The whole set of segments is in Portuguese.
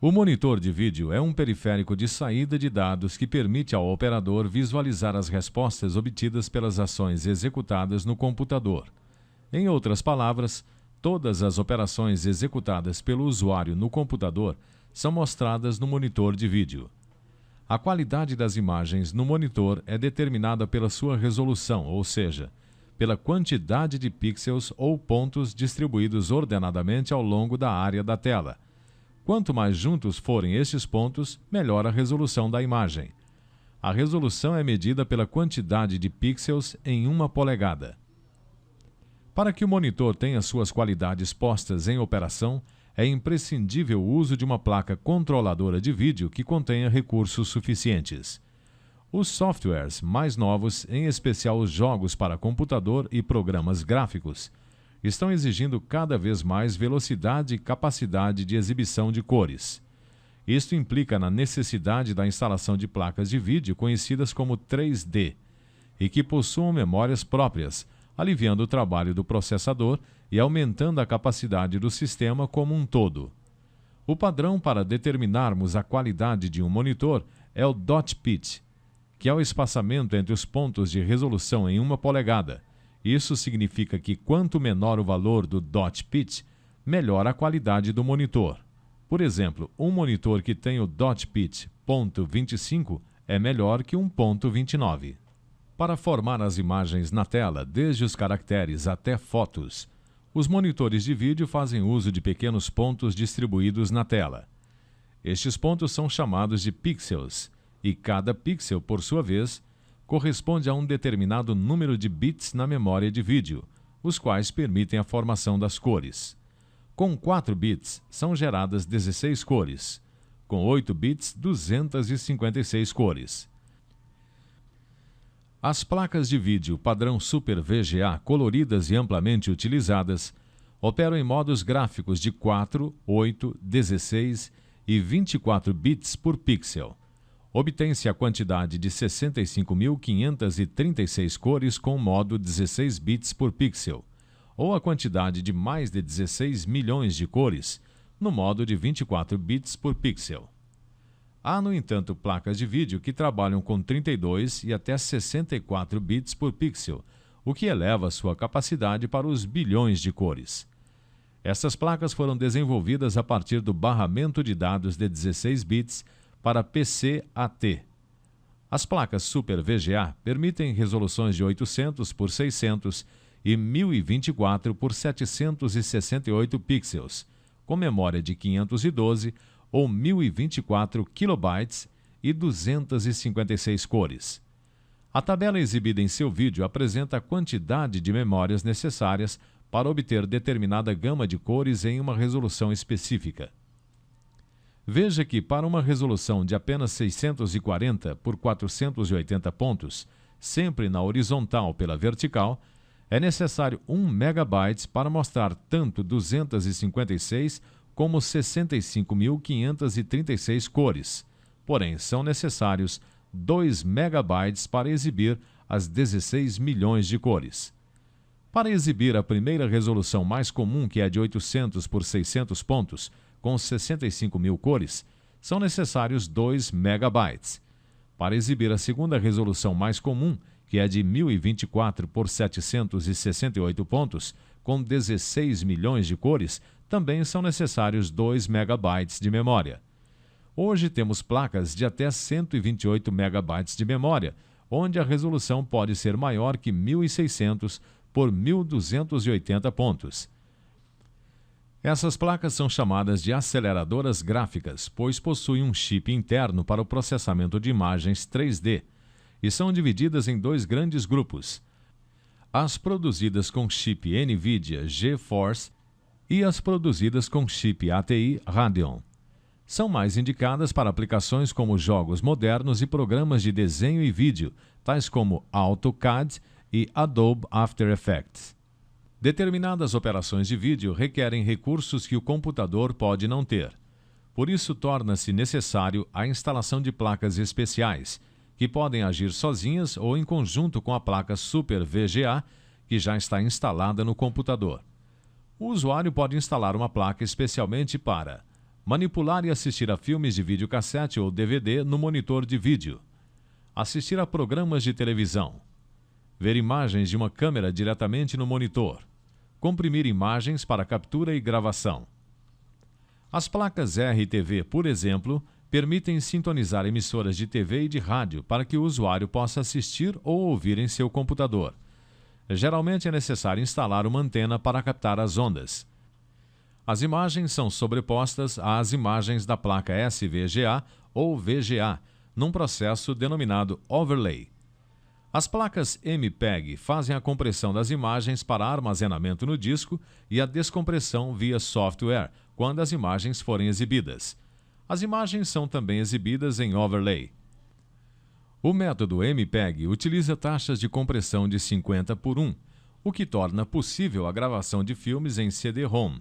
O monitor de vídeo é um periférico de saída de dados que permite ao operador visualizar as respostas obtidas pelas ações executadas no computador. Em outras palavras, todas as operações executadas pelo usuário no computador são mostradas no monitor de vídeo. A qualidade das imagens no monitor é determinada pela sua resolução, ou seja, pela quantidade de pixels ou pontos distribuídos ordenadamente ao longo da área da tela. Quanto mais juntos forem estes pontos, melhor a resolução da imagem. A resolução é medida pela quantidade de pixels em 1 polegada. Para que o monitor tenha suas qualidades postas em operação, é imprescindível o uso de uma placa controladora de vídeo que contenha recursos suficientes. Os softwares mais novos, em especial os jogos para computador e programas gráficos, estão exigindo cada vez mais velocidade e capacidade de exibição de cores. Isto implica na necessidade da instalação de placas de vídeo conhecidas como 3D e que possuam memórias próprias, aliviando o trabalho do processador e aumentando a capacidade do sistema como um todo. O padrão para determinarmos a qualidade de um monitor é o dot pitch, que é o espaçamento entre os pontos de resolução em 1 polegada. Isso significa que quanto menor o valor do dot pitch, melhor a qualidade do monitor. Por exemplo, um monitor que tem o dot pitch .25 é melhor que um .29. Para formar as imagens na tela, desde os caracteres até fotos, os monitores de vídeo fazem uso de pequenos pontos distribuídos na tela. Estes pontos são chamados de pixels, e cada pixel, por sua vez, corresponde a um determinado número de bits na memória de vídeo, os quais permitem a formação das cores. Com 4 bits, são geradas 16 cores. Com 8 bits, 256 cores. As placas de vídeo padrão Super VGA coloridas e amplamente utilizadas operam em modos gráficos de 4, 8, 16 e 24 bits por pixel. Obtém-se a quantidade de 65.536 cores com modo 16 bits por pixel, ou a quantidade de mais de 16 milhões de cores no modo de 24 bits por pixel. Há, no entanto, placas de vídeo que trabalham com 32 e até 64 bits por pixel, o que eleva sua capacidade para os bilhões de cores. Essas placas foram desenvolvidas a partir do barramento de dados de 16 bits para PCAT. As placas Super VGA permitem resoluções de 800 por 600 e 1024 por 768 pixels, com memória de 512 ou 1024 kilobytes e 256 cores. A tabela exibida em seu vídeo apresenta a quantidade de memórias necessárias para obter determinada gama de cores em uma resolução específica. Veja que, para uma resolução de apenas 640 por 480 pontos, sempre na horizontal pela vertical, é necessário 1 MB para mostrar tanto 256 como 65.536 cores. Porém, são necessários 2 MB para exibir as 16 milhões de cores. Para exibir a primeira resolução mais comum, que é de 800 por 600 pontos, com 65.000 cores, são necessários 2 MB. Para exibir a segunda resolução mais comum, que é de 1024 por 768 pontos, com 16 milhões de cores, também são necessários 2 MB de memória. Hoje temos placas de até 128 MB de memória, onde a resolução pode ser maior que 1600 por 1280 pontos. Essas placas são chamadas de aceleradoras gráficas, pois possuem um chip interno para o processamento de imagens 3D e são divididas em 2 grandes grupos: as produzidas com chip NVIDIA GeForce e as produzidas com chip ATI Radeon. São mais indicadas para aplicações como jogos modernos e programas de desenho e vídeo, tais como AutoCAD e Adobe After Effects. Determinadas operações de vídeo requerem recursos que o computador pode não ter. Por isso, torna-se necessário a instalação de placas especiais, que podem agir sozinhas ou em conjunto com a placa Super VGA, que já está instalada no computador. O usuário pode instalar uma placa especialmente para Manipular e assistir a filmes de videocassete ou DVD no monitor de vídeo. Assistir a programas de televisão. Ver imagens de uma câmera diretamente no monitor. Comprimir imagens para captura e gravação. As placas RTV, por exemplo, permitem sintonizar emissoras de TV e de rádio para que o usuário possa assistir ou ouvir em seu computador. Geralmente é necessário instalar uma antena para captar as ondas. As imagens são sobrepostas às imagens da placa SVGA ou VGA, num processo denominado overlay. As placas MPEG fazem a compressão das imagens para armazenamento no disco e a descompressão via software, quando as imagens forem exibidas. As imagens são também exibidas em overlay. O método MPEG utiliza taxas de compressão de 50:1, o que torna possível a gravação de filmes em CD-ROM.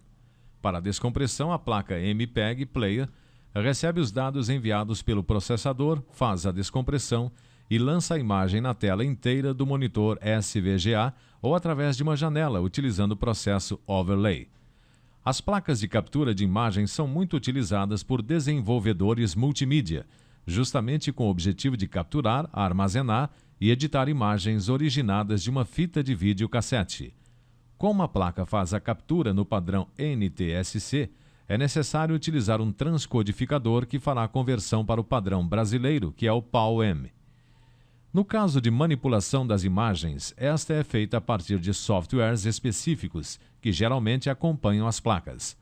Para a descompressão, a placa MPEG Player recebe os dados enviados pelo processador, faz a descompressão e lança a imagem na tela inteira do monitor SVGA ou através de uma janela, utilizando o processo overlay. As placas de captura de imagem são muito utilizadas por desenvolvedores multimídia, justamente com o objetivo de capturar, armazenar e editar imagens originadas de uma fita de vídeo cassete. Como a placa faz a captura no padrão NTSC, é necessário utilizar um transcodificador que fará a conversão para o padrão brasileiro, que é o PAL-M. No caso de manipulação das imagens, esta é feita a partir de softwares específicos, que geralmente acompanham as placas.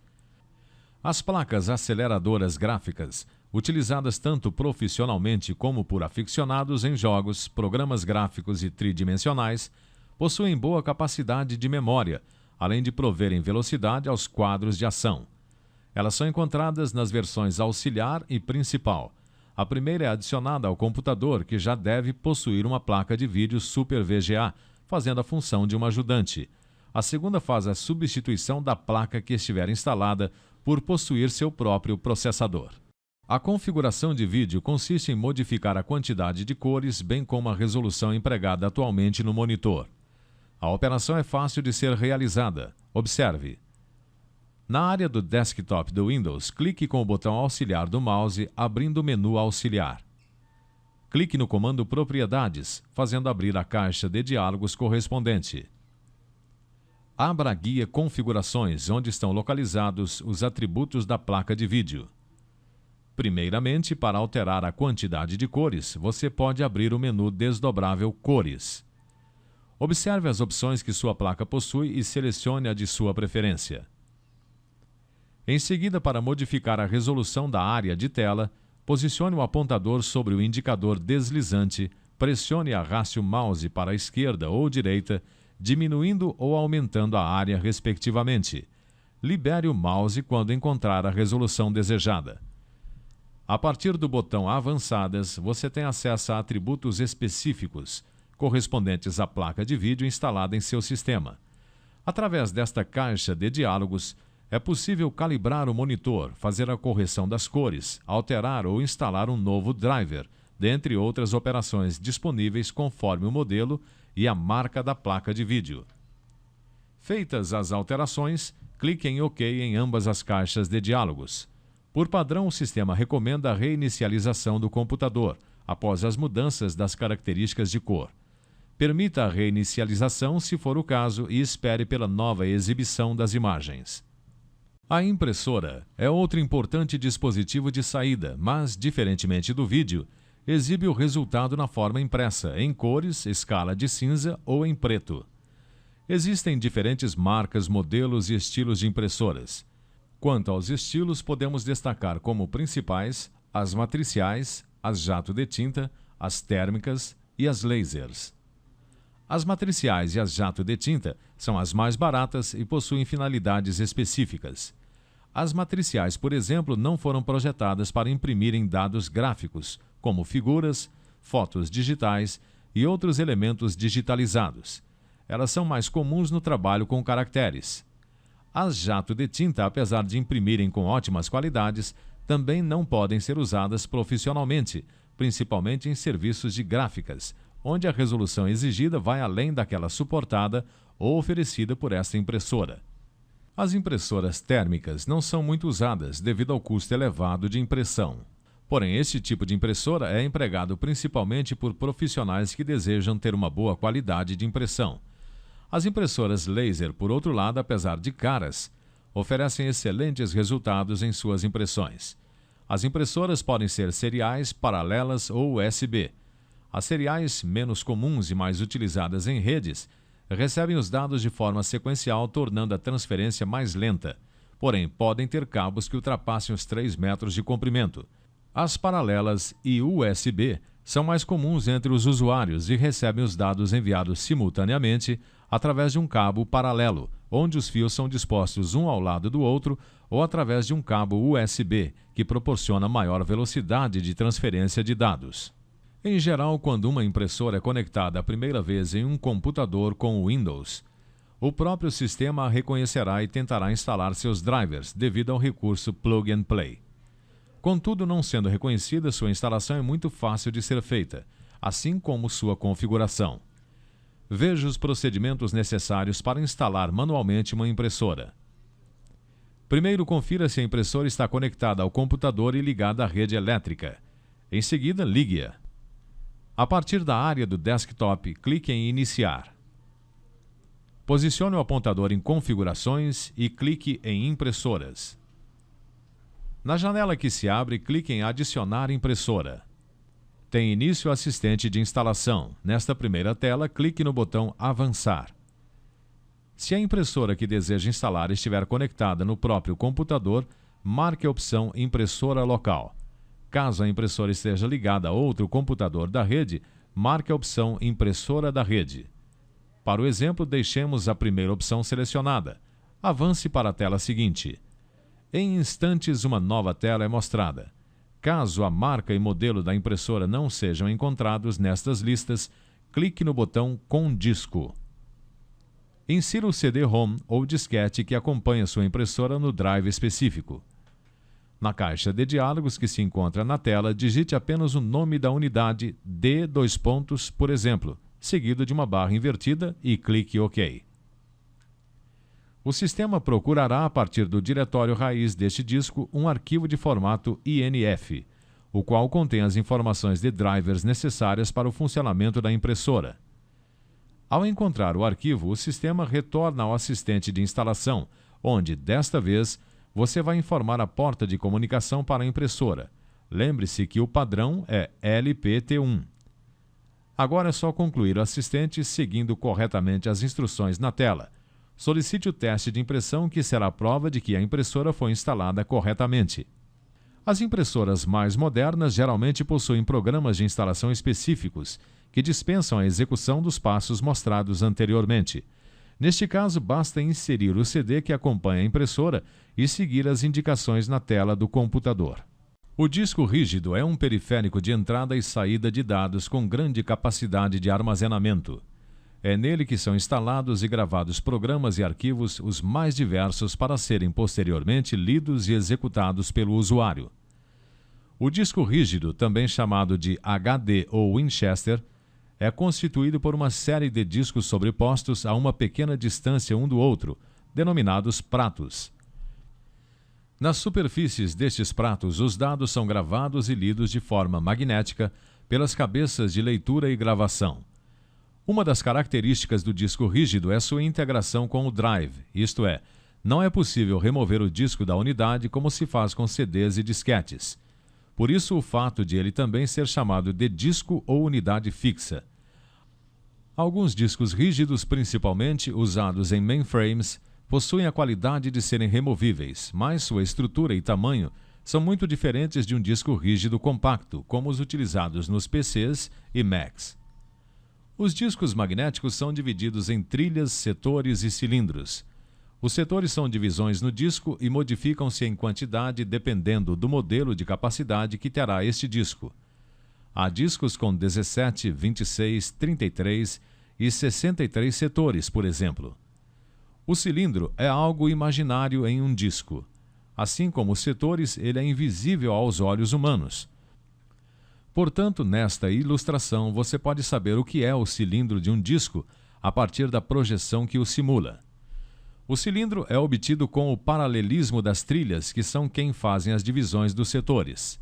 As placas aceleradoras gráficas, utilizadas tanto profissionalmente como por aficionados em jogos, programas gráficos e tridimensionais, possuem boa capacidade de memória, além de proverem velocidade aos quadros de ação. Elas são encontradas nas versões auxiliar e principal. A primeira é adicionada ao computador, que já deve possuir uma placa de vídeo Super VGA, fazendo a função de uma ajudante. A segunda faz a substituição da placa que estiver instalada por possuir seu próprio processador. A configuração de vídeo consiste em modificar a quantidade de cores, bem como a resolução empregada atualmente no monitor. A operação é fácil de ser realizada. Observe. Na área do desktop do Windows, clique com o botão auxiliar do mouse, abrindo o menu auxiliar. Clique no comando Propriedades, fazendo abrir a caixa de diálogos correspondente. Abra a guia Configurações, onde estão localizados os atributos da placa de vídeo. Primeiramente, para alterar a quantidade de cores, você pode abrir o menu desdobrável Cores. Observe as opções que sua placa possui e selecione a de sua preferência. Em seguida, para modificar a resolução da área de tela, posicione o apontador sobre o indicador deslizante, pressione e arraste o mouse para a esquerda ou direita, diminuindo ou aumentando a área respectivamente. Libere o mouse quando encontrar a resolução desejada. A partir do botão Avançadas, você tem acesso a atributos específicos, correspondentes à placa de vídeo instalada em seu sistema. Através desta caixa de diálogos, é possível calibrar o monitor, fazer a correção das cores, alterar ou instalar um novo driver, dentre outras operações disponíveis conforme o modelo e a marca da placa de vídeo. Feitas as alterações, clique em OK em ambas as caixas de diálogos. Por padrão, o sistema recomenda a reinicialização do computador, após as mudanças das características de cor. Permita a reinicialização se for o caso e espere pela nova exibição das imagens. A impressora é outro importante dispositivo de saída, mas, diferentemente do vídeo, exibe o resultado na forma impressa, em cores, escala de cinza ou em preto. Existem diferentes marcas, modelos e estilos de impressoras. Quanto aos estilos, podemos destacar como principais as matriciais, as jato de tinta, as térmicas e as lasers. As matriciais e as jato de tinta são as mais baratas e possuem finalidades específicas. As matriciais, por exemplo, não foram projetadas para imprimirem dados gráficos, como figuras, fotos digitais e outros elementos digitalizados. Elas são mais comuns no trabalho com caracteres. As jato de tinta, apesar de imprimirem com ótimas qualidades, também não podem ser usadas profissionalmente, principalmente em serviços de gráficas, onde a resolução exigida vai além daquela suportada ou oferecida por esta impressora. As impressoras térmicas não são muito usadas devido ao custo elevado de impressão. Porém, este tipo de impressora é empregado principalmente por profissionais que desejam ter uma boa qualidade de impressão. As impressoras laser, por outro lado, apesar de caras, oferecem excelentes resultados em suas impressões. As impressoras podem ser seriais, paralelas ou USB. As seriais, menos comuns e mais utilizadas em redes, recebem os dados de forma sequencial, tornando a transferência mais lenta. Porém, podem ter cabos que ultrapassem os 3 metros de comprimento. As paralelas e USB são mais comuns entre os usuários e recebem os dados enviados simultaneamente através de um cabo paralelo, onde os fios são dispostos um ao lado do outro, ou através de um cabo USB, que proporciona maior velocidade de transferência de dados. Em geral, quando uma impressora é conectada a primeira vez em um computador com o Windows, o próprio sistema a reconhecerá e tentará instalar seus drivers devido ao recurso Plug and Play. Contudo, não sendo reconhecida, sua instalação é muito fácil de ser feita, assim como sua configuração. Veja os procedimentos necessários para instalar manualmente uma impressora. Primeiro, confira se a impressora está conectada ao computador e ligada à rede elétrica. Em seguida, ligue-a. A partir da área do desktop, clique em Iniciar. Posicione o apontador em Configurações e clique em Impressoras. Na janela que se abre, clique em Adicionar impressora. Tem início o assistente de instalação. Nesta primeira tela, clique no botão Avançar. Se a impressora que deseja instalar estiver conectada no próprio computador, marque a opção Impressora Local. Caso a impressora esteja ligada a outro computador da rede, marque a opção Impressora da rede. Para o exemplo, deixemos a primeira opção selecionada. Avance para a tela seguinte. Em instantes, uma nova tela é mostrada. Caso a marca e modelo da impressora não sejam encontrados nestas listas, clique no botão Com disco. Insira o CD-ROM ou disquete que acompanha sua impressora no drive específico. Na caixa de diálogos que se encontra na tela, digite apenas o nome da unidade D+, por exemplo, seguido de uma barra invertida e clique OK. O sistema procurará, a partir do diretório raiz deste disco, um arquivo de formato INF, o qual contém as informações de drivers necessárias para o funcionamento da impressora. Ao encontrar o arquivo, o sistema retorna ao assistente de instalação, onde, desta vez, você vai informar a porta de comunicação para a impressora. Lembre-se que o padrão é LPT1. Agora é só concluir o assistente seguindo corretamente as instruções na tela. Solicite o teste de impressão, que será a prova de que a impressora foi instalada corretamente. As impressoras mais modernas geralmente possuem programas de instalação específicos que dispensam a execução dos passos mostrados anteriormente. Neste caso, basta inserir o CD que acompanha a impressora e seguir as indicações na tela do computador. O disco rígido é um periférico de entrada e saída de dados com grande capacidade de armazenamento. É nele que são instalados e gravados programas e arquivos os mais diversos para serem posteriormente lidos e executados pelo usuário. O disco rígido, também chamado de HD ou Winchester, é constituído por uma série de discos sobrepostos a uma pequena distância um do outro, denominados pratos. Nas superfícies destes pratos, os dados são gravados e lidos de forma magnética pelas cabeças de leitura e gravação. Uma das características do disco rígido é sua integração com o drive, isto é, não é possível remover o disco da unidade como se faz com CDs e disquetes. Por isso, o fato de ele também ser chamado de disco ou unidade fixa. Alguns discos rígidos, principalmente usados em mainframes, possuem a qualidade de serem removíveis, mas sua estrutura e tamanho são muito diferentes de um disco rígido compacto, como os utilizados nos PCs e Macs. Os discos magnéticos são divididos em trilhas, setores e cilindros. Os setores são divisões no disco e modificam-se em quantidade dependendo do modelo de capacidade que terá este disco. Há discos com 17, 26, 33 e 63 setores, por exemplo. O cilindro é algo imaginário em um disco. Assim como os setores, ele é invisível aos olhos humanos. Portanto, nesta ilustração, você pode saber o que é o cilindro de um disco a partir da projeção que o simula. O cilindro é obtido com o paralelismo das trilhas, que são quem fazem as divisões dos setores.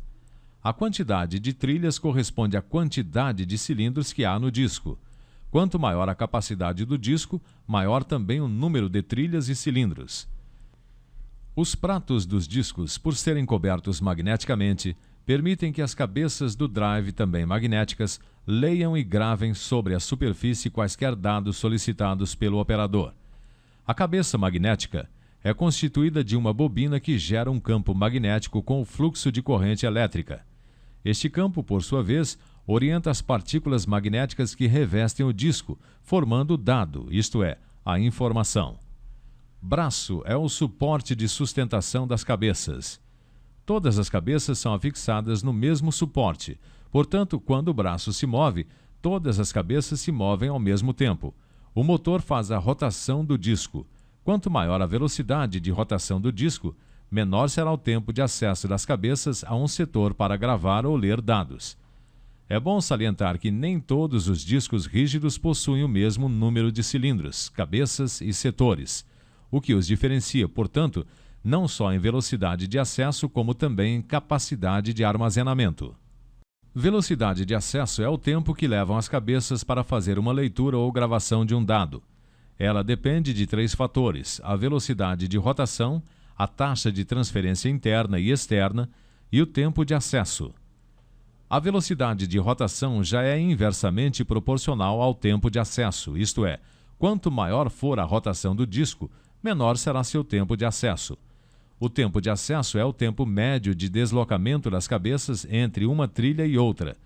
A quantidade de trilhas corresponde à quantidade de cilindros que há no disco. Quanto maior a capacidade do disco, maior também o número de trilhas e cilindros. Os pratos dos discos, por serem cobertos magneticamente, permitem que as cabeças do drive, também magnéticas, leiam e gravem sobre a superfície quaisquer dados solicitados pelo operador. A cabeça magnética é constituída de uma bobina que gera um campo magnético com o fluxo de corrente elétrica. Este campo, por sua vez, orienta as partículas magnéticas que revestem o disco, formando o dado, isto é, a informação. Braço é o suporte de sustentação das cabeças. Todas as cabeças são afixadas no mesmo suporte, portanto, quando o braço se move, todas as cabeças se movem ao mesmo tempo. O motor faz a rotação do disco. Quanto maior a velocidade de rotação do disco, menor será o tempo de acesso das cabeças a um setor para gravar ou ler dados. É bom salientar que nem todos os discos rígidos possuem o mesmo número de cilindros, cabeças e setores, o que os diferencia, portanto, não só em velocidade de acesso, como também em capacidade de armazenamento. Velocidade de acesso é o tempo que levam as cabeças para fazer uma leitura ou gravação de um dado. Ela depende de 3 fatores: a velocidade de rotação, a taxa de transferência interna e externa e o tempo de acesso. A velocidade de rotação já é inversamente proporcional ao tempo de acesso, isto é, quanto maior for a rotação do disco, menor será seu tempo de acesso. O tempo de acesso é o tempo médio de deslocamento das cabeças entre uma trilha e outra.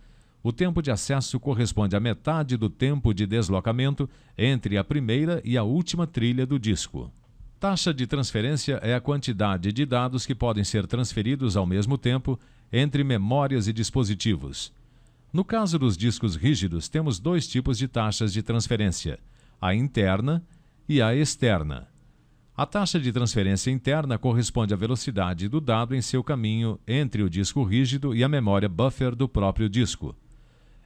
O tempo de acesso corresponde à metade do tempo de deslocamento entre a primeira e a última trilha do disco. Taxa de transferência é a quantidade de dados que podem ser transferidos ao mesmo tempo entre memórias e dispositivos. No caso dos discos rígidos, temos 2 tipos de taxas de transferência: a interna e a externa. A taxa de transferência interna corresponde à velocidade do dado em seu caminho entre o disco rígido e a memória buffer do próprio disco.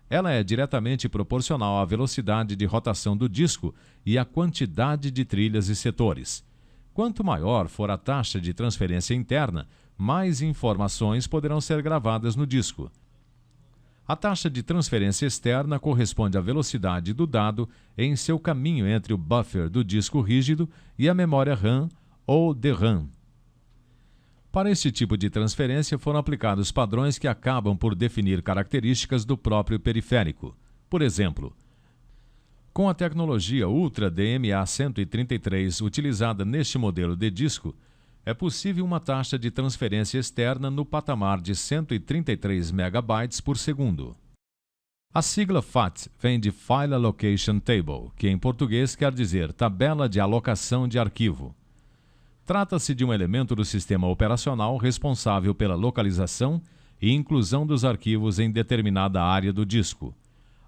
Ela é diretamente proporcional à velocidade de rotação do disco e à quantidade de trilhas e setores. Quanto maior for a taxa de transferência interna, mais informações poderão ser gravadas no disco. A taxa de transferência externa corresponde à velocidade do dado em seu caminho entre o buffer do disco rígido e a memória RAM ou DRAM. Para este tipo de transferência foram aplicados padrões que acabam por definir características do próprio periférico. Por exemplo, com a tecnologia Ultra DMA 133 utilizada neste modelo de disco, é possível uma taxa de transferência externa no patamar de 133 MB por segundo. A sigla FAT vem de File Allocation Table, que em português quer dizer tabela de alocação de arquivo. Trata-se de um elemento do sistema operacional responsável pela localização e inclusão dos arquivos em determinada área do disco.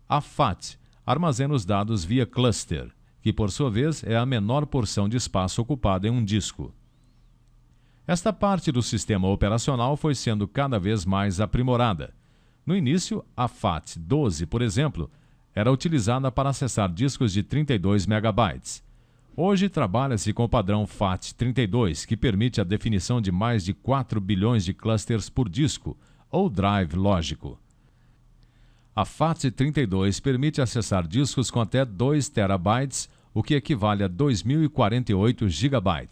A FAT armazena os dados via cluster, que por sua vez é a menor porção de espaço ocupada em um disco. Esta parte do sistema operacional foi sendo cada vez mais aprimorada. No início, a FAT12, por exemplo, era utilizada para acessar discos de 32 MB. Hoje trabalha-se com o padrão FAT32, que permite a definição de mais de 4 bilhões de clusters por disco, ou drive lógico. A FAT32 permite acessar discos com até 2 TB, o que equivale a 2048 GB.